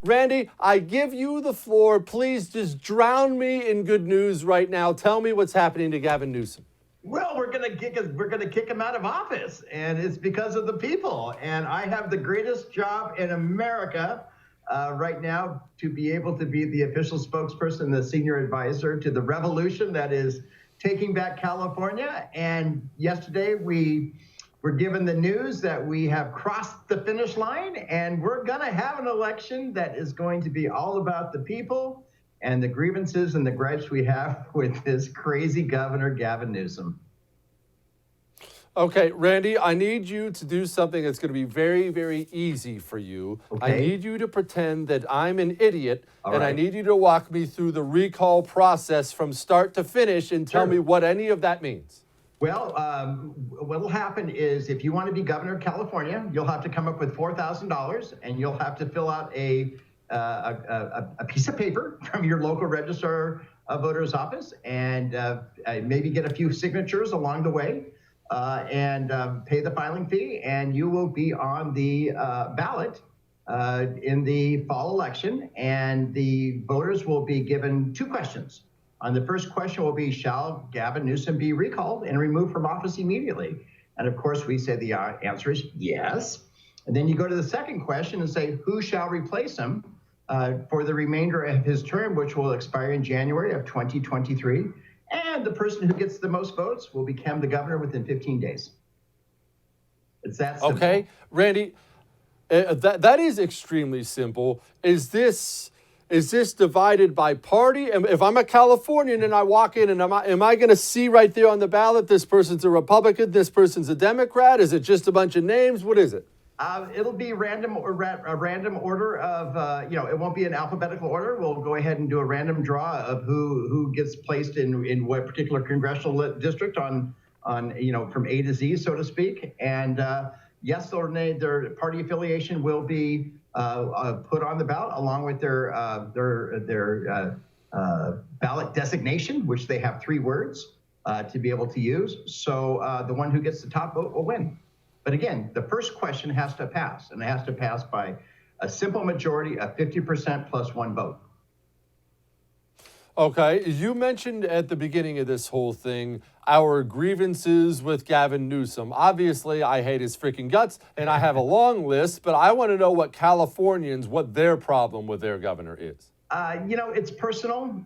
Randy, I give you the floor. Please just drown me in good news right now. Tell me what's happening to Gavin Newsom. Well, we're gonna kick him out of office, and it's because of the people. And I have the greatest job in America right now to be able to be the official spokesperson, the senior advisor to the revolution that is taking back California. And yesterday we were given the news that we have crossed the finish line, and we're gonna have an election that is going to be all about the people and the grievances and the gripes we have with this crazy governor, Gavin Newsom. Okay, Randy, I need you to do something that's going to be very, very easy for you. Okay. I need you to pretend that I'm an idiot, All and I right. need you to walk me through the recall process from start to finish and tell Sure. me what any of that means. Well, what will happen is if you want to be governor of California, you'll have to come up with $4,000, and you'll have to fill out a piece of paper from your local register of voters office, and maybe get a few signatures along the way, and pay the filing fee, and you will be on the ballot in the fall election. And the voters will be given two questions. On the first question will be, shall Gavin Newsom be recalled and removed from office immediately? And of course, we say the answer is yes. And then you go to the second question and say, who shall replace him for the remainder of his term, which will expire in January of 2023. And the person who gets the most votes will become the governor within 15 days. It's that simple. Okay, Randy, that is extremely simple. Is this divided by party? If I'm a Californian and I walk in, and am I going to see right there on the ballot, this person's a Republican, this person's a Democrat? Is it just a bunch of names? What is it? It'll be a random order of, it won't be in alphabetical order. We'll go ahead and do a random draw of who gets placed in what particular congressional district on from A to Z, so to speak. And yes or nay, their party affiliation will be put on the ballot along with their ballot designation, which they have 3 words to be able to use. So the one who gets the top vote will win. But again, the first question has to pass, and it has to pass by a simple majority of 50% plus 1 vote. Okay, you mentioned at the beginning of this whole thing our grievances with Gavin Newsom. Obviously, I hate his freaking guts, and I have a long list, but I want to know what their problem with their governor is. It's personal.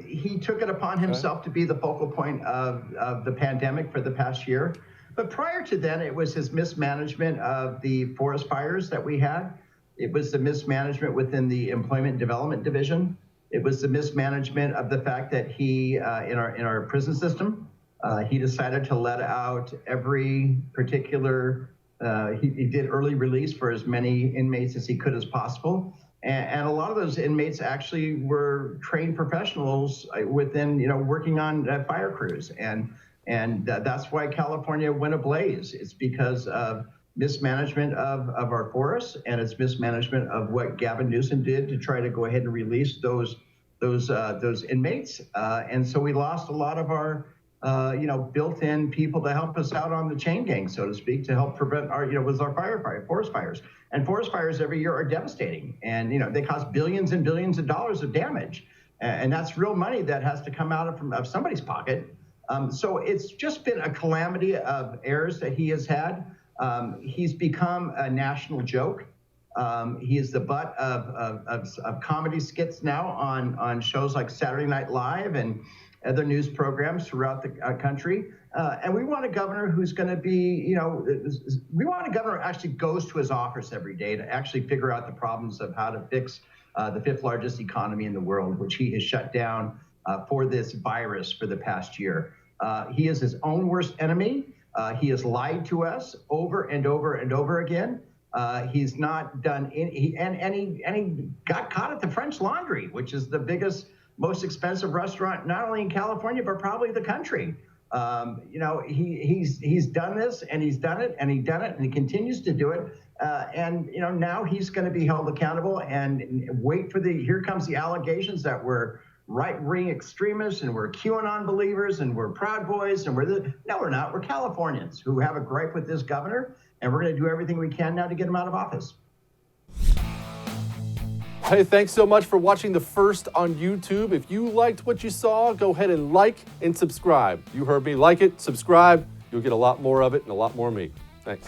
He took it upon himself to be the focal point of the pandemic for the past year. But prior to then, it was his mismanagement of the forest fires that we had. It was the mismanagement within the Employment Development Division. It was the mismanagement of the fact that he, in our prison system, he decided to let out every particular, he did early release for as many inmates as he could as possible. And a lot of those inmates actually were trained professionals within, working on fire crews. And that's why California went ablaze. It's because of mismanagement of our forests, and it's mismanagement of what Gavin Newsom did to try to go ahead and release those inmates. And so we lost a lot of our built-in people to help us out on the chain gang, so to speak, to help prevent our forest fires. And forest fires every year are devastating, and they cost billions and billions of dollars of damage, and that's real money that has to come out of somebody's pocket. So it's just been a calamity of errors that he has had. He's become a national joke. He is the butt of comedy skits now on shows like Saturday Night Live and other news programs throughout the country. And we want a governor who's going to be, we want a governor who actually goes to his office every day to actually figure out the problems of how to fix the 5th largest economy in the world, which he has shut down for this virus for the past year. He is his own worst enemy. He has lied to us over and over and over again. He's not done any, and he got caught at the French Laundry, which is the biggest, most expensive restaurant, not only in California, but probably the country. He's done this, and he's done it, and he continues to do it. And now he's going to be held accountable, and here comes the allegations that we're right-wing extremists and we're QAnon believers and we're Proud Boys and no, we're not. We're Californians who have a gripe with this governor, and we're going to do everything we can now to get him out of office. Hey, thanks so much for watching The First on YouTube. If you liked what you saw, go ahead and like and subscribe. You heard me. Like it, subscribe. You'll get a lot more of it and a lot more of me. Thanks.